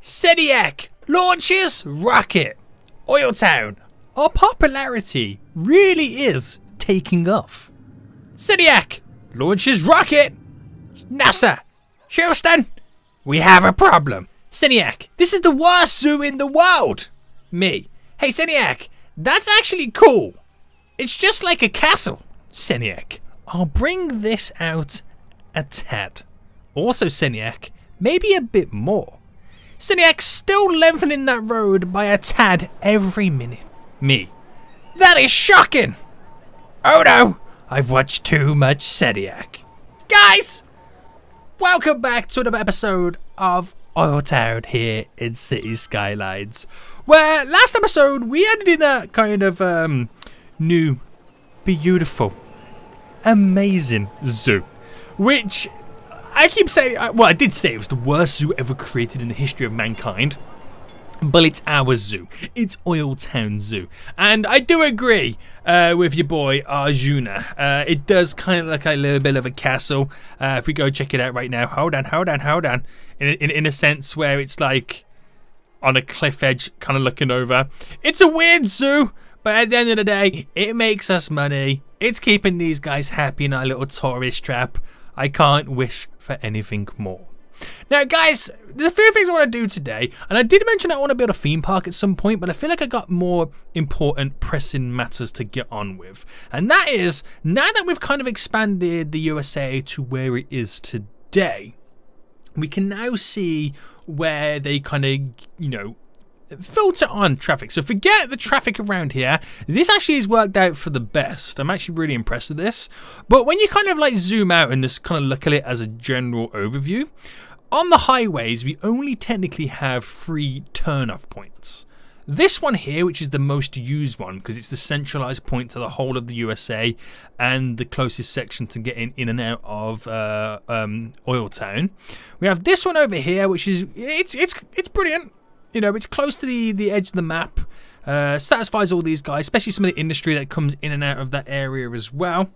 Seniac launches rocket. OilTown. Our popularity really is taking off. Seniac launches rocket. NASA. Houston. We have a problem. Seniac, this is the worst zoo in the world. Me. Hey Seniac, that's actually cool. It's just like a castle. Seniac, I'll bring this out a tad. Also Seniac, maybe a bit more. Seniac still lengthening that road by a tad every minute. Me. That is shocking. Oh no, I've watched too much Seniac. Guys, welcome back to another episode of OilTown here in City Skylines. Where last episode we added in a kind of new, beautiful, amazing zoo, which I keep saying, well, I did say it was the worst zoo ever created in the history of mankind, but it's our zoo. It's OilTown Zoo, and I do agree with your boy Arjuna. It does kind of look like a little bit of a castle. If we go check it out right now, hold on. In a sense where it's like on a cliff edge, kind of looking over. It's a weird zoo, but at the end of the day, it makes us money. It's keeping these guys happy in our little tourist trap. I can't wish for anything more. Now guys, there's a few things I want to do today, and I did mention I want to build a theme park at some point, but I feel like I got more important pressing matters to get on with. And that is, now that we've kind of expanded the USA to where it is today, we can now see where they kind of, you know, filter on traffic. So forget the traffic around here. This actually has worked out for the best. I'm actually really impressed with this. But when you kind of like zoom out and just kind of look at it as a general overview, on the highways we only technically have 3 turn-off points. This one here, which is the most used one because it's the centralized point to the whole of the USA and the closest section to getting in and out of OilTown. We have this one over here, which is it's brilliant. You know, it's close to the edge of the map, satisfies all these guys, especially some of the industry that comes in and out of that area as well.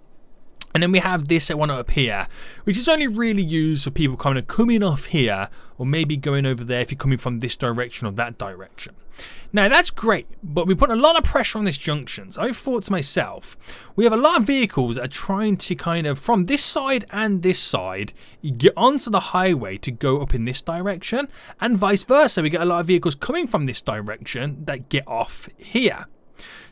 And then we have this one up here, which is only really used for people kind of coming off here, or maybe going over there if you're coming from this direction or that direction. Now that's great, but we put a lot of pressure on this junction. So I thought to myself, we have a lot of vehicles that are trying to kind of, from this side and this side, get onto the highway to go up in this direction, and vice versa. We get a lot of vehicles coming from this direction that get off here.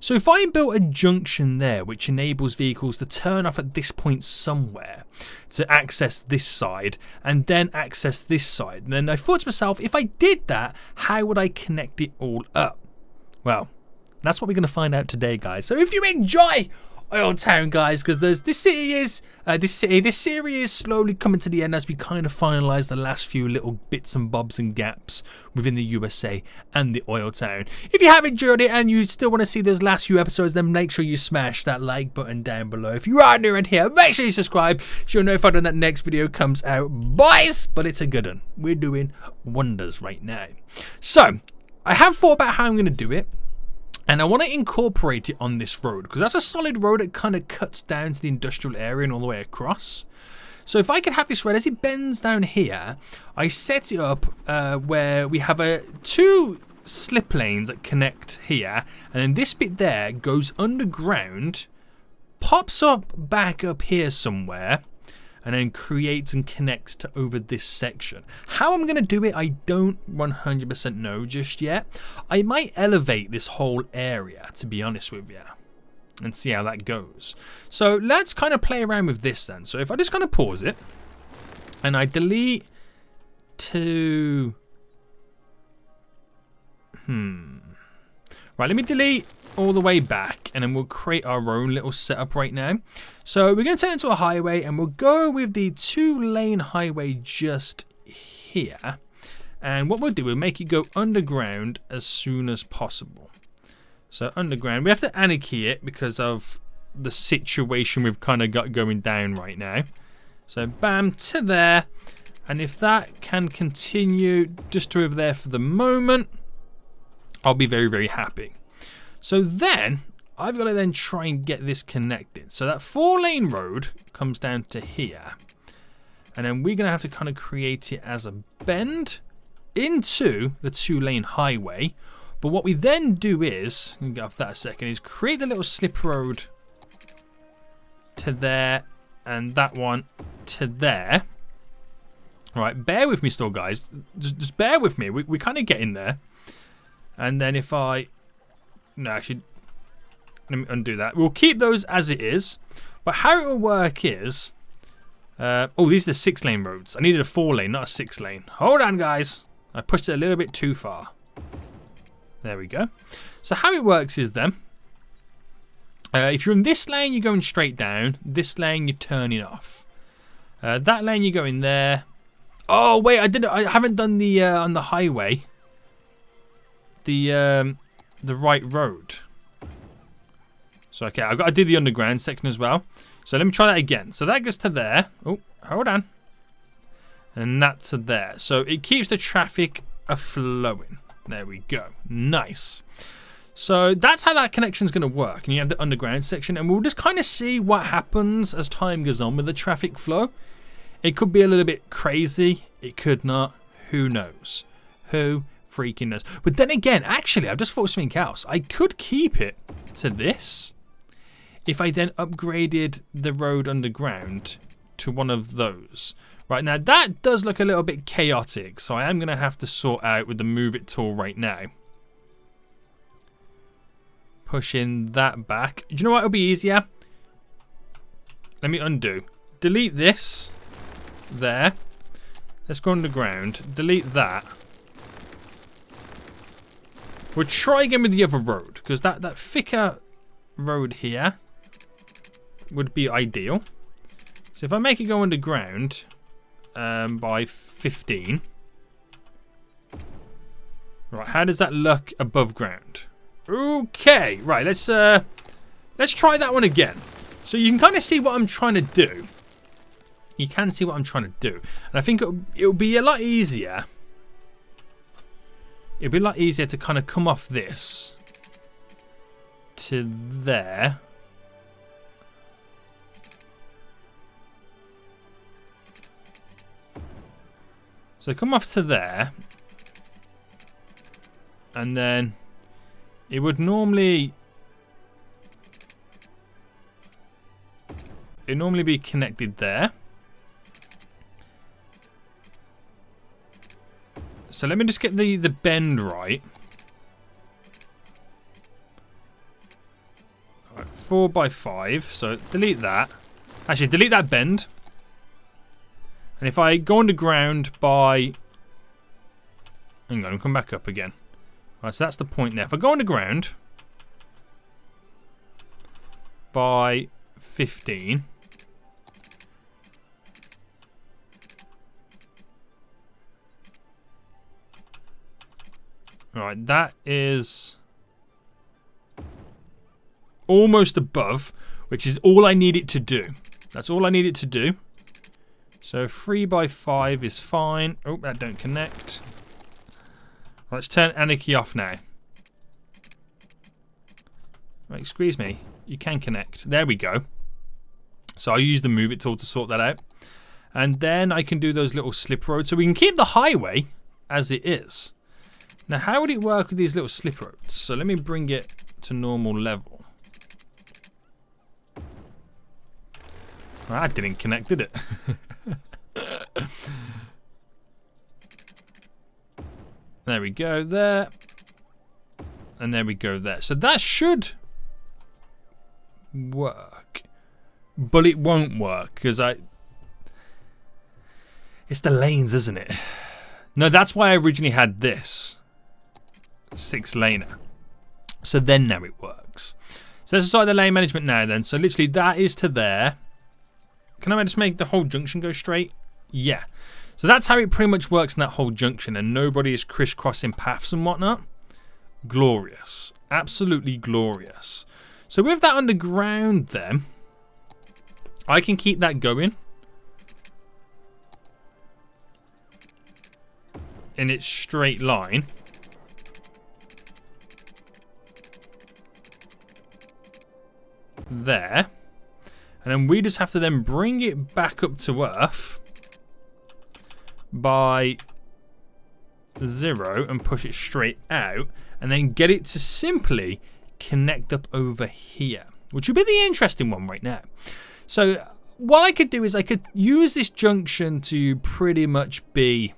So if I built a junction there which enables vehicles to turn off at this point somewhere to access this side and then access this side, and then I thought to myself, if I did that, how would I connect it all up? Well, that's what we're going to find out today, guys. So if you enjoy OilTown, guys, because this series is slowly coming to the end as we kind of finalize the last few little bits and bobs and gaps within the USA and the OilTown. If you have enjoyed it and you still want to see those last few episodes, then make sure you smash that like button down below. If you are new in here, make sure you subscribe so you'll know if I do that next video comes out, boys. But it's a good one. We're doing wonders right now. So I have thought about how I'm going to do it. And I want to incorporate it on this road because that's a solid road that kind of cuts down to the industrial area and all the way across. So if I could have this road as it bends down here, I set it up where we have 2 slip lanes that connect here, and then this bit there goes underground, pops up back up here somewhere, and then creates and connects to over this section. How I'm going to do it, I don't 100% know just yet. I might elevate this whole area, to be honest with you, and see how that goes. So let's kind of play around with this then. So if I just kind of pause it, and I delete to... Right, let me delete all the way back, and then we'll create our own little setup right now. So we're going to turn it into a highway, and we'll go with the 2-lane highway just here. And what we'll do, we'll make it go underground as soon as possible. So underground, we have to anarchy it because of the situation we've kind of got going down right now. So bam, to there. And if that can continue just to over there for the moment, I'll be very, very happy. So then I've got to then try and get this connected. So that 4-lane road comes down to here. And then we're going to have to kind of create it as a bend. into the 2-lane highway. But what we then do is, let me get off that a second, is create the little slip road to there and that one to there. Right, bear with me still, guys. Just bear with me. We kind of get in there. And then if I... No, actually, let me undo that. We'll keep those as it is. But how it will work is... oh, these are the 6-lane roads. I needed a 4-lane, not a 6-lane. Hold on, guys. I pushed it a little bit too far. There we go. So how it works is then... if you're in this lane, you're going straight down. This lane, you're turning off. That lane, you're going there. Oh wait, I haven't done the on the highway. The right road. So okay, I've got to do the underground section as well. So let me try that again. So that goes to there. Oh, hold on. And that's to there. So it keeps the traffic a-flowing. There we go. Nice. So that's how that connection is going to work. And you have the underground section, and we'll just kind of see what happens as time goes on with the traffic flow. It could be a little bit crazy. It could not. Who knows? Who freaking knows? But then again, actually, I've just thought of something else. I could keep it to this if I then upgraded the road underground to one of those. Right, now that does look a little bit chaotic, so I am going to have to sort out with the move it tool right now. Pushing that back. Do you know what will be easier? Let me undo. Delete this. There. Let's go underground. Delete that. We'll try again with the other road, because that thicker road here would be ideal. So if I make it go underground by 15. Right, how does that look above ground? Okay, right, let's try that one again. So you can kind of see what I'm trying to do. You can see what I'm trying to do. And I think it'll be a lot easier. It'll be a lot easier to kind of come off this to there. So come off to there. And then it would normally... It'd normally be connected there. So let me just get the bend right. All right, 4 by 5. So delete that. Actually, delete that bend. And if I go underground by... Hang on, I'll come back up again. All right, so that's the point there. If I go underground by 15... Alright, that is almost above, which is all I need it to do. That's all I need it to do. So 3 by 5 is fine. Oh, that don't connect. Let's turn Anarchy off now. Right, excuse me. You can connect. There we go. So I'll use the move it tool to sort that out. And then I can do those little slip roads. So we can keep the highway as it is. Now, how would it work with these little slip roads? So let me bring it to normal level. Well, that didn't connect, did it? There we go, there. And there we go there. So that should work. But it won't work, because it's the lanes, isn't it? No, that's why I originally had this. 6-laner. So then now it works. So let's decide the lane management now then. So literally that is to there. Can I just make the whole junction go straight? Yeah. So that's how it pretty much works in that whole junction, and nobody is crisscrossing paths and whatnot. Glorious. Absolutely glorious. So with that underground then, I can keep that going in its straight line. There. And then we just have to then bring it back up to Earth by 0 and push it straight out, and then get it to simply connect up over here, which would be the interesting one right now. So what I could do is I could use this junction to pretty much be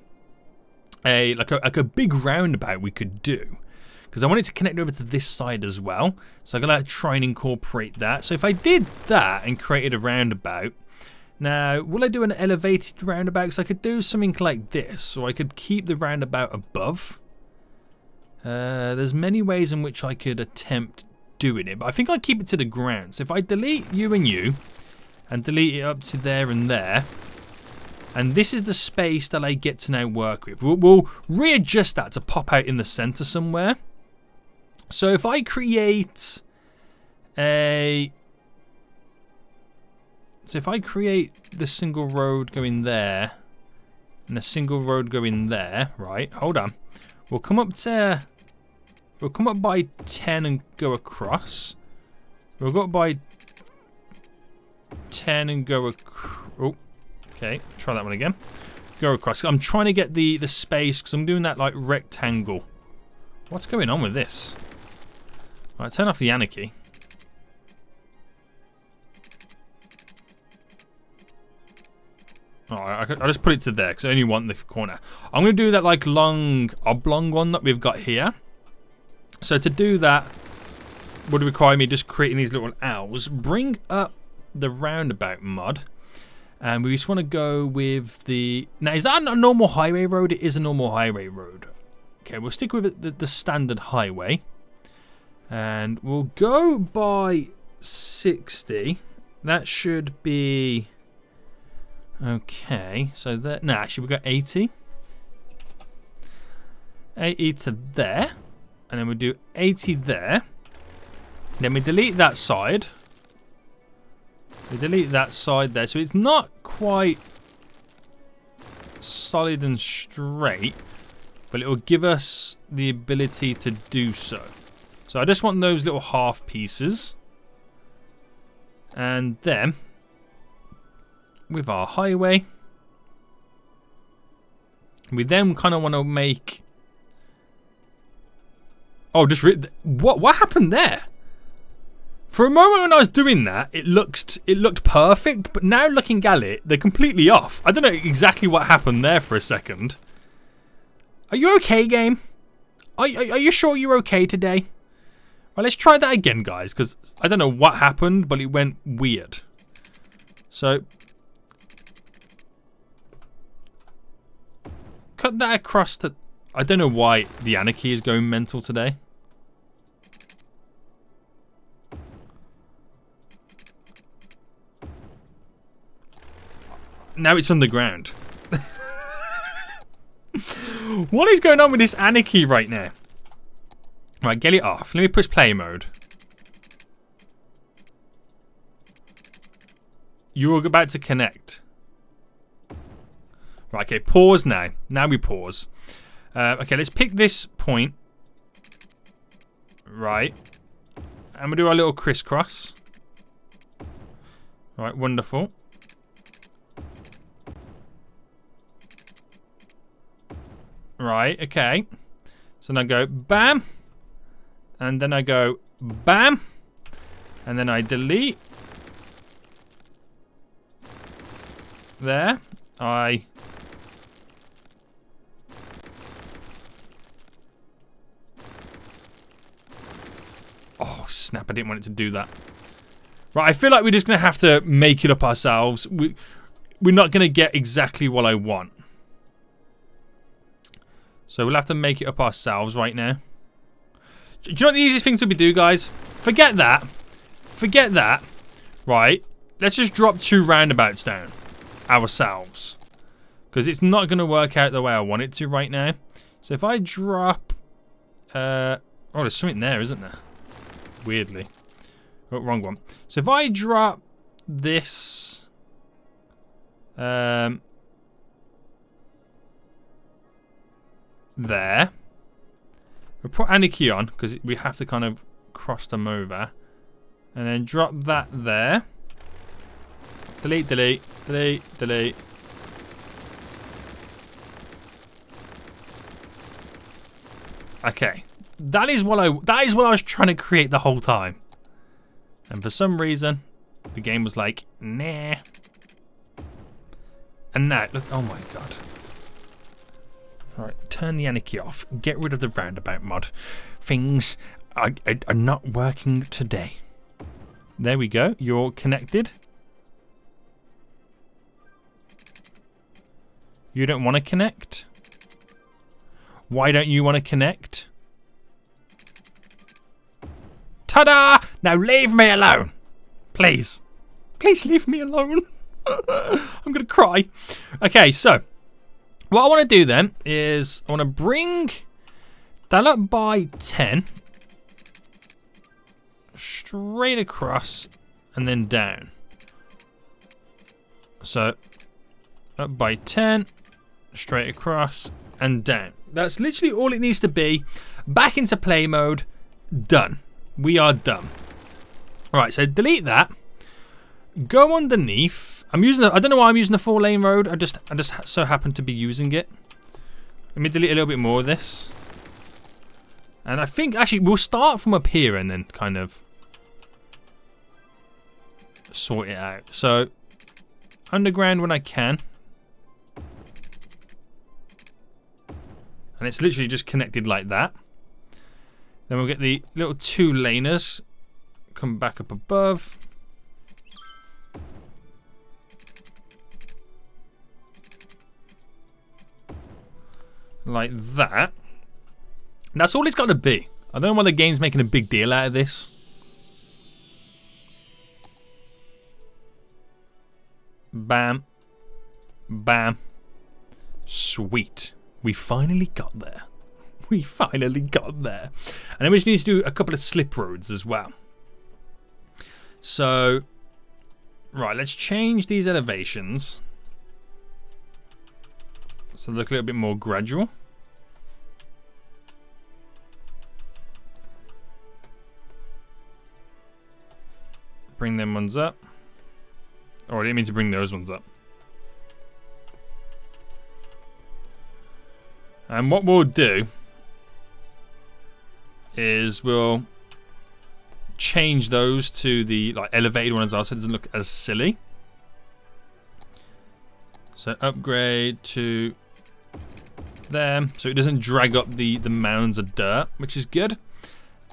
like a big roundabout we could do, because I want it to connect over to this side as well. So I'm gonna try and incorporate that. So if I did that and created a roundabout, now will I do an elevated roundabout? Because I could do something like this, or I could keep the roundabout above. There's many ways in which I could attempt doing it, but I think I'll keep it to the ground. So if I delete you and you, and delete it up to there and there, and this is the space that I get to now work with. We'll readjust that to pop out in the center somewhere. So if I create the single road going there, and a single road going there, right? Hold on. We'll come up by 10 and go across. We'll go up by 10 and go across. Oh, okay. Try that one again. Go across. I'm trying to get the space because I'm doing that like rectangle. What's going on with this? Right, turn off the anarchy. Oh, I'll just put it to there because I only want the corner. I'm going to do that like long oblong one that we've got here. So to do that would require me just creating these little L's. Bring up the roundabout mod. And we just want to go with the... Now, is that a normal highway road? It is a normal highway road. Okay, we'll stick with the standard highway. And we'll go by 60. That should be... Okay, so that... No, actually, we've got 80. 80 to there. And then we'll do 80 there. Then we delete that side. We delete that side there. So it's not quite solid and straight, but it will give us the ability to do so. So I just want those little half pieces. And then with our highway, we then kind of want to make... Oh, just what happened there? For a moment when I was doing that, it looked perfect, but now looking at it, they're completely off. I don't know exactly what happened there for a second. Are you okay, game? Are you sure you're okay today? Well, let's try that again, guys, because I don't know what happened, but it went weird. So, cut that across the... I don't know why the anarchy is going mental today. Now it's underground. What is going on with this anarchy right now? Right, get it off. Let me push play mode. You're about to connect. Right, okay, pause now. Now we pause. Okay, let's pick this point. Right. And we'll do our little crisscross. Right, wonderful. Right, okay. So then I go bam. And then I go bam. And then I delete. There. Oh, snap. I didn't want it to do that. Right, I feel like we're just going to have to make it up ourselves. We're not going to get exactly what I want. So we'll have to make it up ourselves right now. Do you know what the easiest thing to do, guys? Forget that. Forget that. Right. Let's just drop 2 roundabouts down ourselves. Because it's not going to work out the way I want it to right now. So if I drop... oh, there's something there, isn't there? Weirdly. Oh, wrong one. So if I drop this... there. We'll put anarchy on because we have to kind of cross them over. And then drop that there. Delete, delete, delete, delete. Okay. That is what I was trying to create the whole time. And for some reason, the game was like, nah. And now, look, oh my god. Alright, turn the anarchy off. Get rid of the roundabout mod. Things are not working today. There we go. You're connected. You don't want to connect? Why don't you want to connect? Ta-da! Now leave me alone. Please. Please leave me alone. I'm going to cry. Okay, so what I want to do then is I want to bring that up by 10. Straight across and then down. So up by 10, straight across and down. That's literally all it needs to be. Back into play mode. Done. We are done. Alright, so delete that. Go underneath. I don't know why I'm using the 4-lane road. I just so happen to be using it. Let me delete a little bit more of this. And I think actually we'll start from up here and then kind of sort it out. So underground when I can. And it's literally just connected like that. Then we'll get the little 2-laners. Come back up above. Like that. That's all it's got to be. I don't know why the game's making a big deal out of this. Bam. Bam. Sweet. We finally got there. We finally got there. And then we just need to do a couple of slip roads as well. So, right, let's change these elevations. So they look a little bit more gradual. Bring them ones up. Oh, I didn't mean to bring those ones up. And what we'll do is we'll change those to the elevated one as well, so it doesn't look as silly. So upgrade to them, so it doesn't drag up the mounds of dirt, which is good.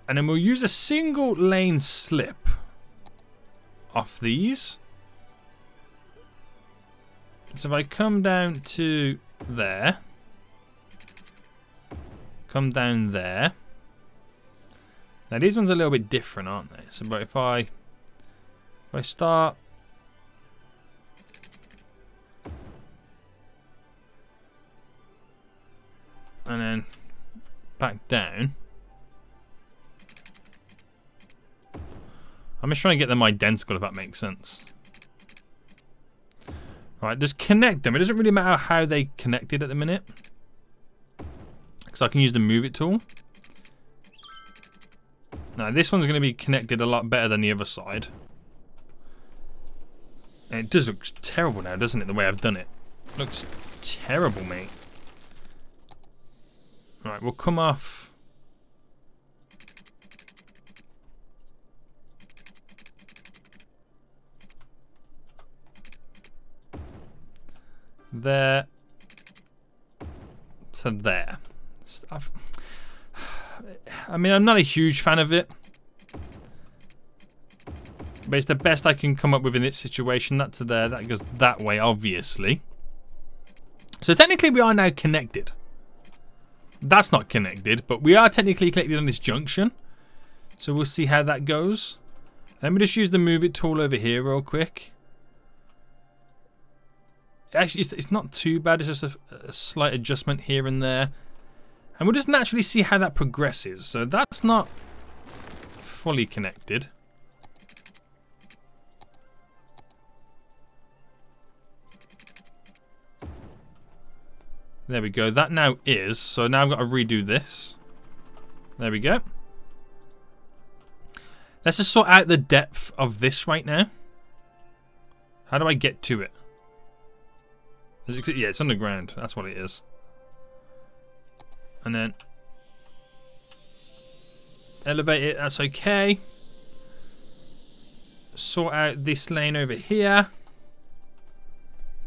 And then we'll use a single lane slip off these. So if I come down to there, come down there. Now these ones are a little bit different, aren't they? So but if I start and then back down, I'm just trying to get them identical, if that makes sense. Alright, just connect them. It doesn't really matter how they connected at the minute, because I can use the move it tool. Now this one's going to be connected a lot better than the other side. And it does look terrible now, doesn't it, the way I've done it? It looks terrible, mate. Right, we'll come off. There to there. I mean, I'm not a huge fan of it, but it's the best I can come up with in this situation. That to there, that goes that way, obviously. So technically we are now connected. That's not connected, but we are technically connected on this junction. So we'll see how that goes. Let me just use the move it tool over here real quick. Actually, it's not too bad. It's just a slight adjustment here and there. And we'll just naturally see how that progresses. So that's not fully connected. There we go. That now is. So now I've got to redo this. There we go. Let's just sort out the depth of this right now. How do I get to it? Yeah, it's underground. That's what it is. And then Elevate it, that's okay. Sort out this lane over here.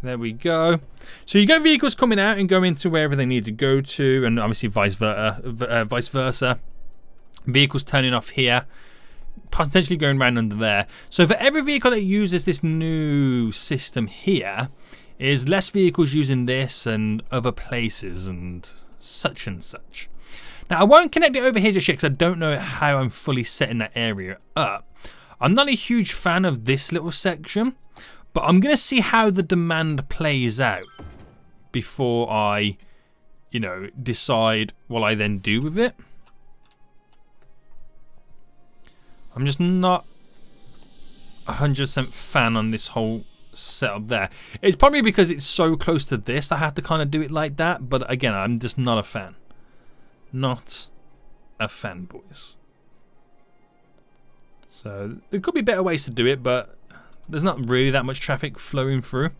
There we go. So you got vehicles coming out and going to wherever they need to go to, and obviously vice versa. Vehicles turning off here, potentially going around under there. So for every vehicle that uses this new system here, is less vehicles using this and other places and such and such. Now I won't connect it over here just yet because I don't know how I'm fully setting that area up. I'm not a huge fan of this little section, but I'm going to see how the demand plays out before I, you know, decide what I then do with it. I'm just not 100% fan on this whole setup there. It's probably because it's so close to this I have to kind of do it like that, but again, I'm just not a fan. Not a fan, boys. So there could be better ways to do it, but there's not really that much traffic flowing through.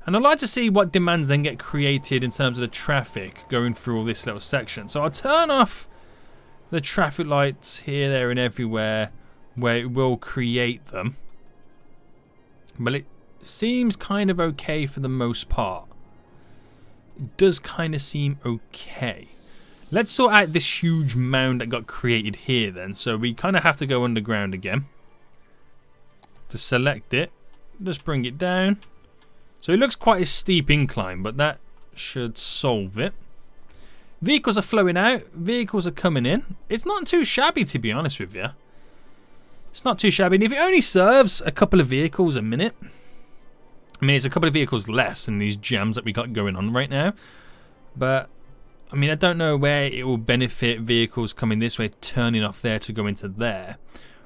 And I'd like to see what demands then get created in terms of the traffic going through all this little section. So I'll turn off the traffic lights here, there and everywhere where it will create them. But it seems kind of okay for the most part. It does kind of seem okay. Let's sort out this huge mound that got created here then. So we kind of have to go underground again. To select it, just bring it down. So it looks quite a steep incline, but that should solve it. Vehicles are flowing out, vehicles are coming in. It's not too shabby, to be honest with you. It's not too shabby. And if it only serves a couple of vehicles a minute, I mean, it's a couple of vehicles less in these jams that we got going on right now. But I mean, I don't know where it will benefit vehicles coming this way, turning off there to go into there.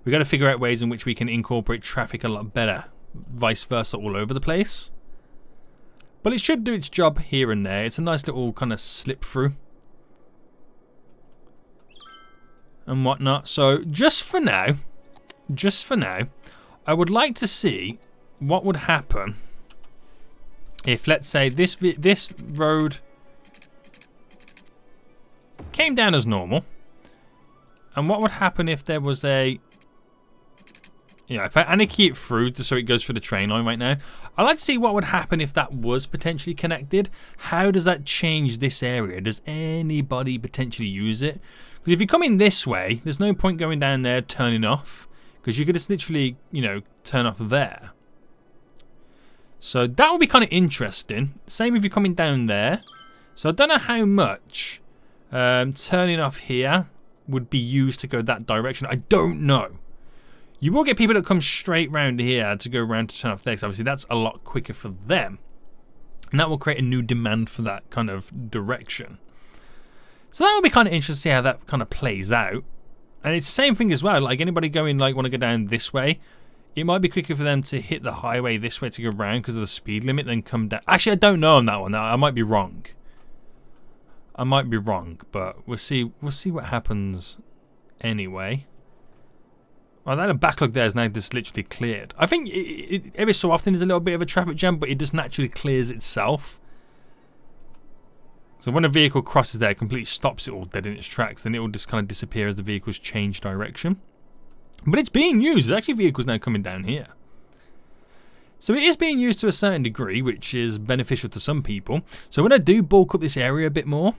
We've got to figure out ways in which we can incorporate traffic a lot better, vice versa all over the place. But it should do its job here and there. It's a nice little kind of slip through and whatnot. So just for now, I would like to see what would happen if, let's say, this road came down as normal, and what would happen if there was a, yeah, if I anarchy it through just so it goes through the train line right now. I'd like to see what would happen if that was potentially connected. How does that change this area? Does anybody potentially use it? Because if you come in this way, there's no point going down there turning off, because you could just literally, you know, turn off there. So that would be kind of interesting. Same if you're coming down there. So I don't know how much turning off here would be used to go that direction. I don't know. You will get people that come straight round here to go around to turn off there, because obviously that's a lot quicker for them. And that will create a new demand for that kind of direction. So that will be kind of interesting to see how that kind of plays out. And it's the same thing as well. Like anybody going, like, want to go down this way, it might be quicker for them to hit the highway this way to go around because of the speed limit, then come down. Actually, I don't know on that one. I might be wrong. I might be wrong, but we'll see. We'll see what happens anyway. Well, that backlog there is now just literally cleared. I think every so often there's a little bit of a traffic jam, but it just naturally clears itself. So when a vehicle crosses there, it completely stops it all dead in its tracks. Then it will just kind of disappear as the vehicles change direction. But it's being used. There's actually vehicles now coming down here. So it is being used to a certain degree, which is beneficial to some people. So when I do bulk up this area a bit more,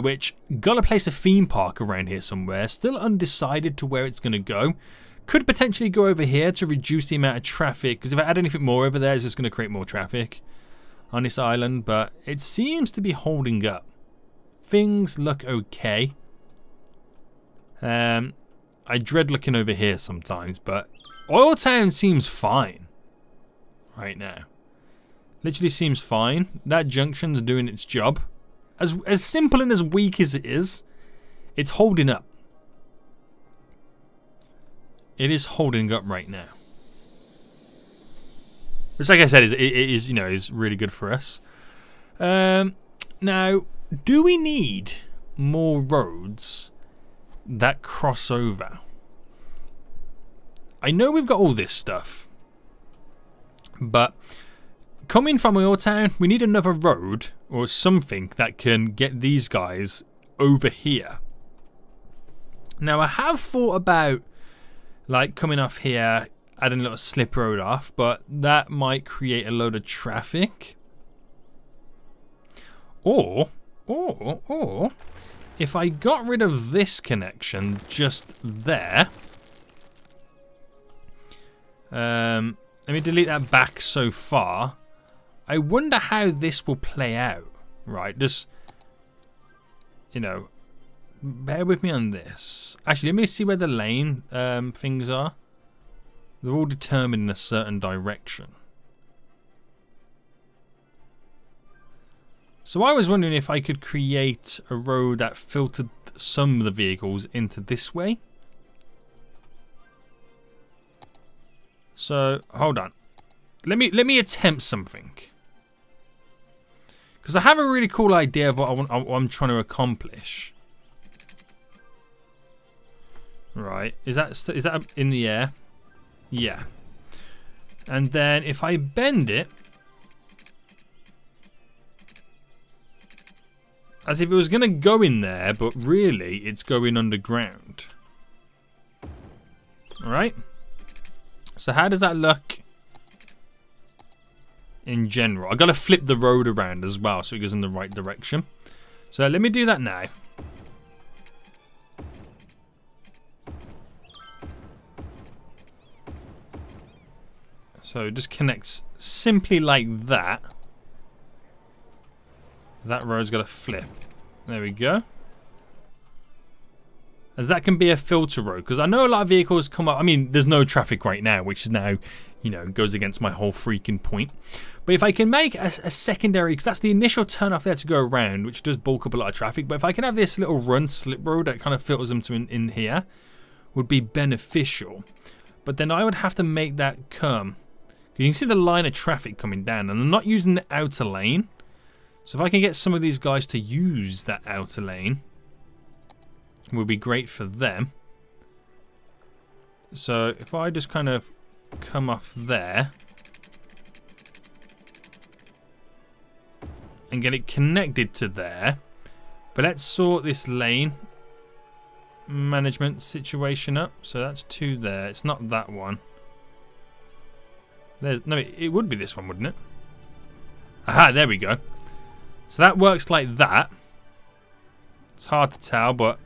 which got to place a theme park around here somewhere, still undecided to where it's going to go. Could potentially go over here to reduce the amount of traffic, because if I add anything more over there, it's just going to create more traffic on this island. But it seems to be holding up. Things look okay. I dread looking over here sometimes, but OilTown seems fine right now. Literally seems fine. That junction's doing its job. As simple and as weak as it is, it's holding up. It is holding up right now. Which, like I said, is really good for us. Now, do we need more roads that cross over? I know we've got all this stuff, but coming from OilTown, we need another road or something that can get these guys over here. Now, I have thought about, like, coming off here, adding a little slip road off, but that might create a load of traffic. Or, if I got rid of this connection just there, let me delete that back so far. I wonder how this will play out, right? Just, you know, bear with me on this. Actually, let me see where the lane things are. They're all determined in a certain direction. So I was wondering if I could create a road that filtered some of the vehicles into this way. So hold on, let me attempt something, because I have a really cool idea of what I'm trying to accomplish. Right, is that in the air? Yeah. And then if I bend it as if it was going to go in there, but really it's going underground. Alright. So how does that look in general? I've got to flip the road around as well so it goes in the right direction. So let me do that now. So it just connects simply like that. That road's got to flip. There we go. As that can be a filter road, because I know a lot of vehicles come up. I mean, there's no traffic right now, which is now, you know, goes against my whole freaking point. But if I can make a secondary, because that's the initial turn off there to go around, which does bulk up a lot of traffic. But if I can have this little run slip road that kind of filters them to in here, would be beneficial. But then I would have to make that come. You can see the line of traffic coming down, and I'm not using the outer lane. So if I can get some of these guys to use that outer lane, would be great for them. So if I just kind of come off there and get it connected to there, but let's sort this lane management situation up. So that's 2 there. It's not that one. No, it would be this one, wouldn't it? Aha, there we go. So that works like that. It's hard to tell, but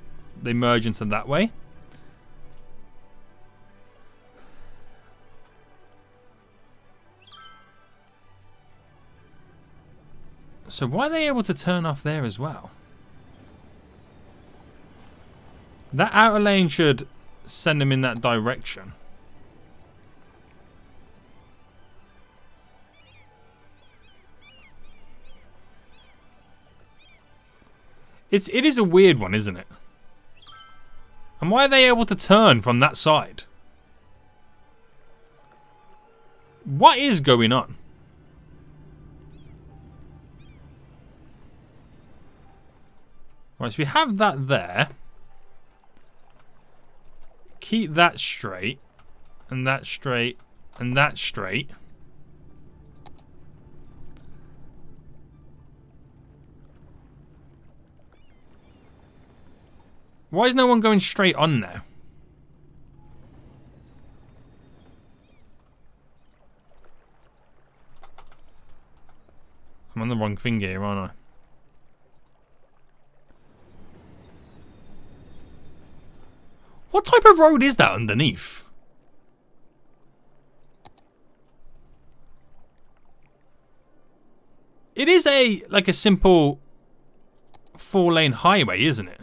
they merge into that way. So why are they able to turn off there as well? That outer lane should send them in that direction. It is a weird one, isn't it? And why are they able to turn from that side? What is going on? Right, so we have that there. Keep that straight. And that straight. And that straight. Why is no one going straight on now? I'm on the wrong thing here, aren't I? What type of road is that underneath? It is like a simple 4-lane highway, isn't it?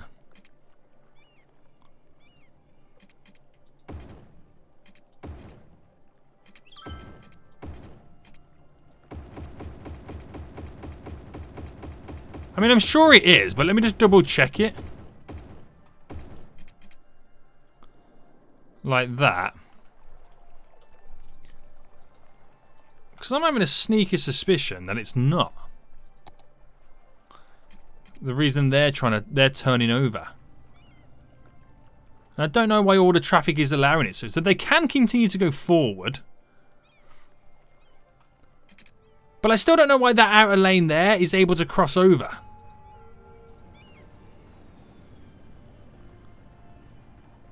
I mean, I'm sure it is, but let me just double check it. Like that. Because I'm having a sneaky suspicion that it's not. The reason they're turning over. And I don't know why all the traffic is allowing it. So they can continue to go forward. But I still don't know why that outer lane there is able to cross over.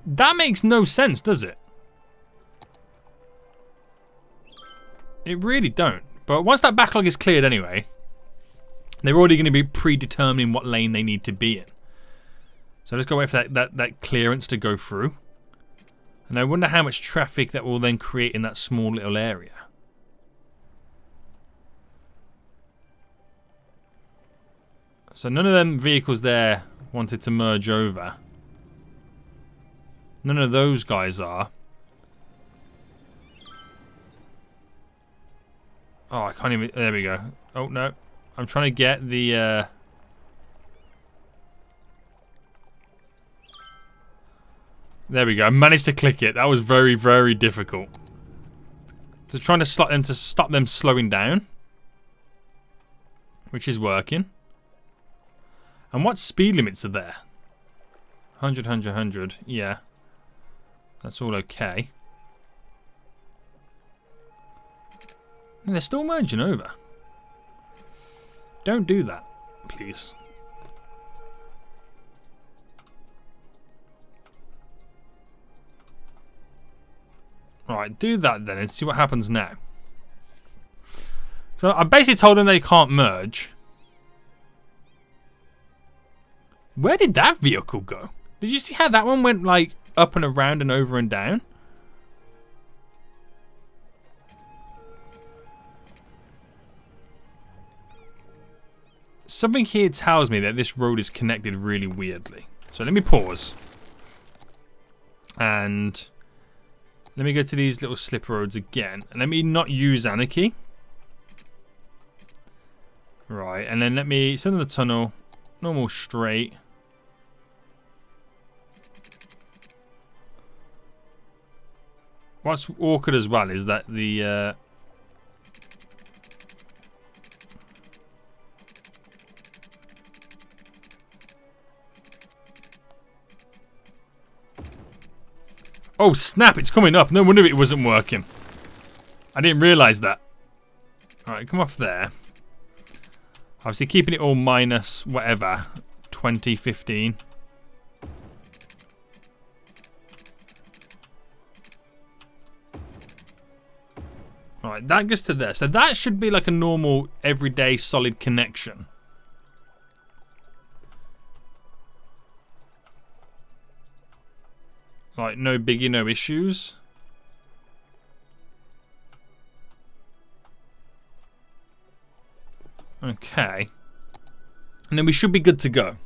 That makes no sense, does it? It really don't. But once that backlog is cleared anyway, they're already going to be predetermining what lane they need to be in. So let's go wait for that clearance to go through. And I wonder how much traffic that will then create in that small little area. So none of them vehicles there wanted to merge over. None of those guys are. Oh, I can't even... There we go. Oh, no. I'm trying to get the... There we go. I managed to click it. That was very, very difficult. So trying to slot them to stop them slowing down. Which is working. And what speed limits are there? 100, 100, 100. Yeah. That's all okay. And they're still merging over. Don't do that, please. Alright, do that then and see what happens now. So I basically told them they can't merge. Where did that vehicle go? Did you see how that one went like up and around and over and down? Something here tells me that this road is connected really weirdly. So let me pause. And let me go to these little slip roads again. And let me not use Anarchy. Right, and then let me send the tunnel. Normal straight. What's awkward as well is that the oh snap, it's coming up. No wonder it wasn't working. I didn't realise that. Alright, come off there. Obviously keeping it all minus whatever. 20, 15. Alright, that gets to there. So that should be like a normal, everyday, solid connection. Like, no biggie, no issues. Okay. And then we should be good to go.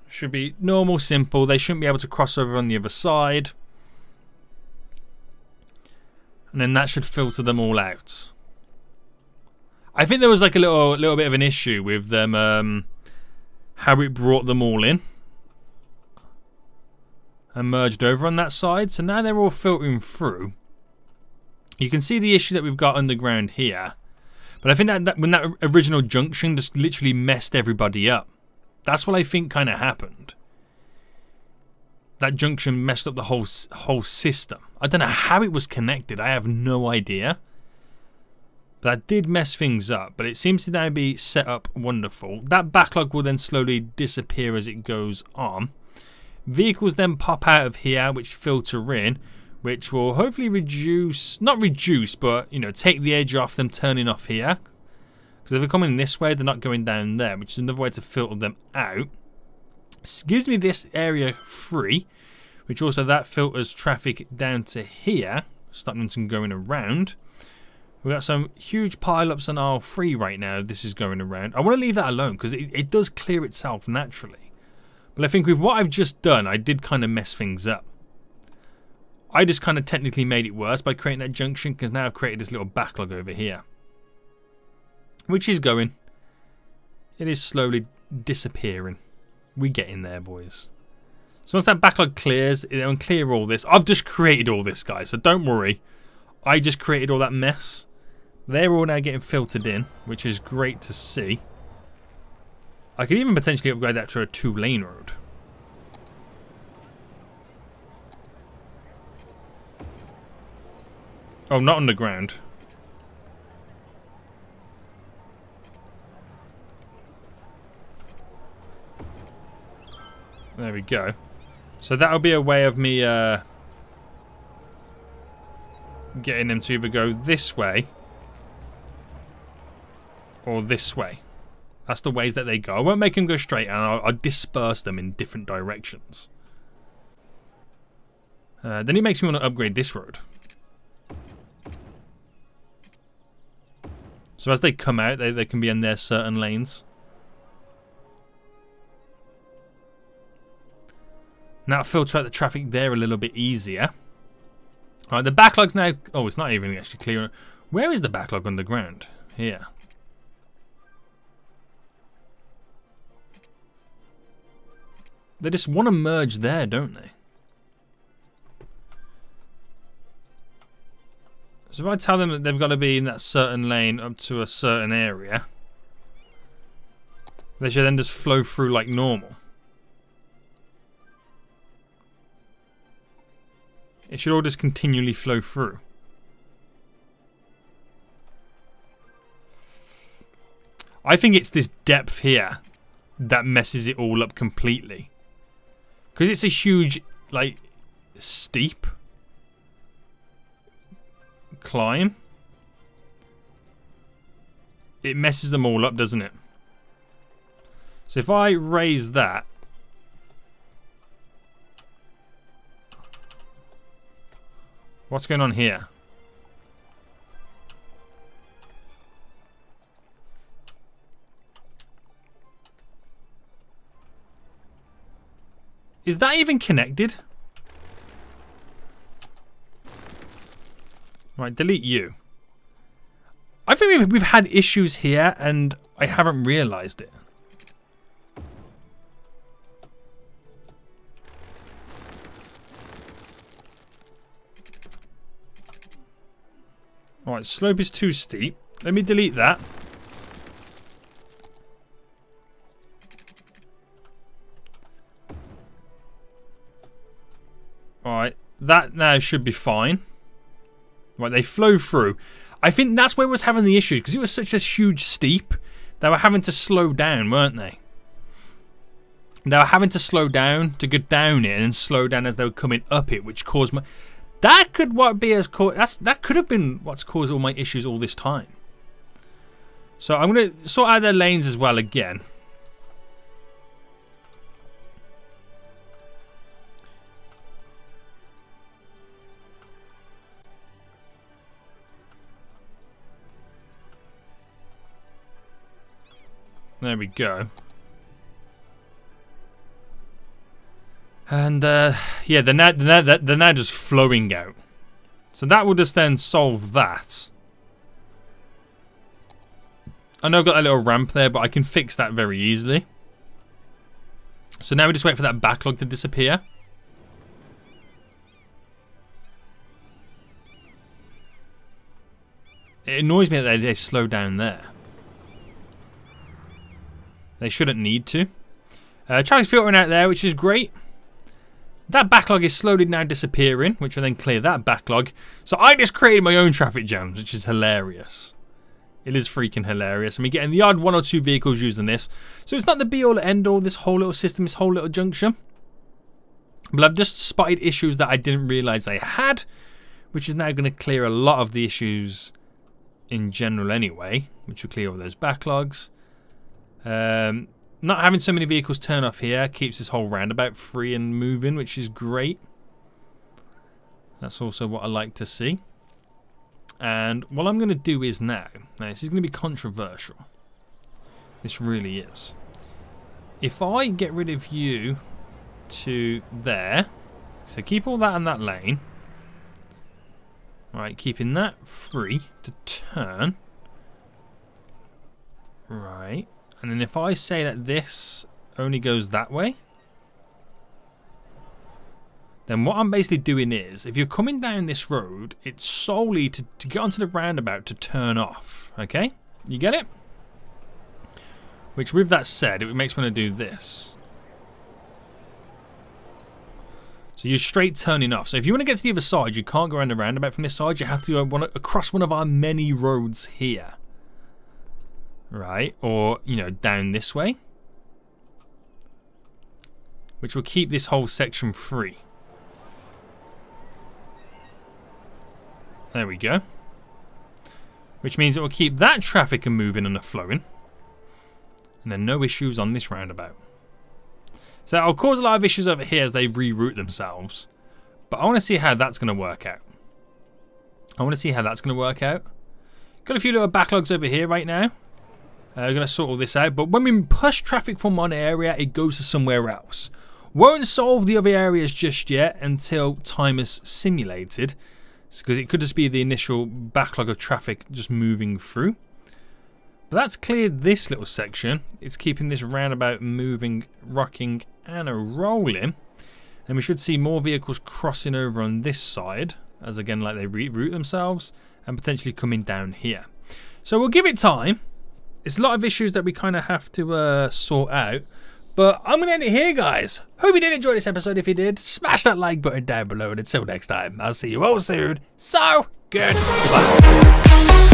Should be normal, simple. They shouldn't be able to cross over on the other side. And then that should filter them all out. I think there was like a little bit of an issue with them, how it brought them all in. And merged over on that side. So now they're all filtering through. You can see the issue that we've got underground here. But I think that when that original junction just literally messed everybody up. That's what I think kind of happened. That junction messed up the whole system. I don't know how it was connected. I have no idea. But that did mess things up. But it seems to now be set up wonderful. That backlog will then slowly disappear as it goes on. Vehicles then pop out of here, which filter in, which will hopefully reduce, not reduce, but, you know, take the edge off them turning off here. Because if they're coming this way, they're not going down there, which is another way to filter them out. This gives me this area free, which also that filters traffic down to here, stopping them from going around. We've got some huge pile-ups on R3 right now. This is going around. I want to leave that alone because it does clear itself naturally. But I think with what I've just done, I did kind of mess things up. I just kind of technically made it worse by creating that junction because now I've created this little backlog over here. Which is going. It is slowly disappearing. We get in there, boys. So once that backlog clears, it'll clear all this. I've just created all this, guys, so don't worry. I just created all that mess. They're all now getting filtered in, which is great to see. I could even potentially upgrade that to a 2-lane road. Oh, not underground. There we go. So that'll be a way of me getting them to either go this way or this way. That's the ways that they go. I won't make them go straight, and I'll disperse them in different directions. Then it makes me want to upgrade this road. So as they come out, they can be in their certain lanes. Now filter out the traffic there a little bit easier. Alright, the backlog's now... Oh, it's not even actually clear. Where is the backlog underground? Here. They just want to merge there, don't they? So if I tell them that they've got to be in that certain lane up to a certain area, they should then just flow through like normal. It should all just continually flow through. I think it's this depth here that messes it all up completely. Because it's a huge, like, steep climb. It messes them all up, doesn't it? So if I raise that, what's going on here? Is that even connected? Right, delete you. I think we've had issues here and I haven't realized it. Alright, slope is too steep. Let me delete that. Alright, that now should be fine. Right, they flow through. I think that's where it was having the issue, because it was such a huge steep. They were having to slow down, weren't they? They were having to slow down to go down it and then slow down as they were coming up it, which caused my... That could that could have been what's caused all my issues all this time. So I'm going to sort out their lanes as well again. There we go. And yeah, they're now just flowing out. So that will just then solve that. I know I've got a little ramp there, but I can fix that very easily. So now we just wait for that backlog to disappear. It annoys me that they slow down there. They shouldn't need to. Traffic's filtering out there, which is great. That backlog is slowly now disappearing, which will then clear that backlog. So I just created my own traffic jams, which is hilarious. It is freaking hilarious. I mean, getting the odd 1 or 2 vehicles using this. So it's not the be-all end-all, this whole little system, this whole little junction. But I've just spotted issues that I didn't realise I had, which is now going to clear a lot of the issues in general anyway, which will clear all those backlogs. Not having so many vehicles turn off here keeps this whole roundabout free and moving, which is great. That's also what I like to see. And what I'm going to do is now this is going to be controversial. This really is. If I get rid of you to there, so keep all that in that lane. Right, keeping that free to turn. Right. And then if I say that this only goes that way, then what I'm basically doing is, if you're coming down this road, it's solely to get onto the roundabout to turn off. Okay? You get it? Which, with that said, it makes me want to do this. So you're straight turning off. So if you want to get to the other side, you can't go around the roundabout from this side. You have to go across one of our many roads here. Right, or, you know, down this way. which will keep this whole section free. There we go. Which means it will keep that traffic and moving and flowing. And then no issues on this roundabout. So it'll cause a lot of issues over here as they reroute themselves. But I want to see how that's going to work out. Got a few little backlogs over here right now. We're going to sort all this out. But when we push traffic from one area, it goes to somewhere else. Won't solve the other areas just yet until time is simulated. Because it could just be the initial backlog of traffic just moving through. But that's cleared this little section. It's keeping this roundabout moving, rocking and rolling. And we should see more vehicles crossing over on this side. As again, like they reroute themselves. And potentially coming down here. So we'll give it time. It's a lot of issues that we kind of have to sort out. But I'm going to end it here, guys. Hope you did enjoy this episode. If you did, smash that like button down below. And until next time, I'll see you all soon. So, goodbye.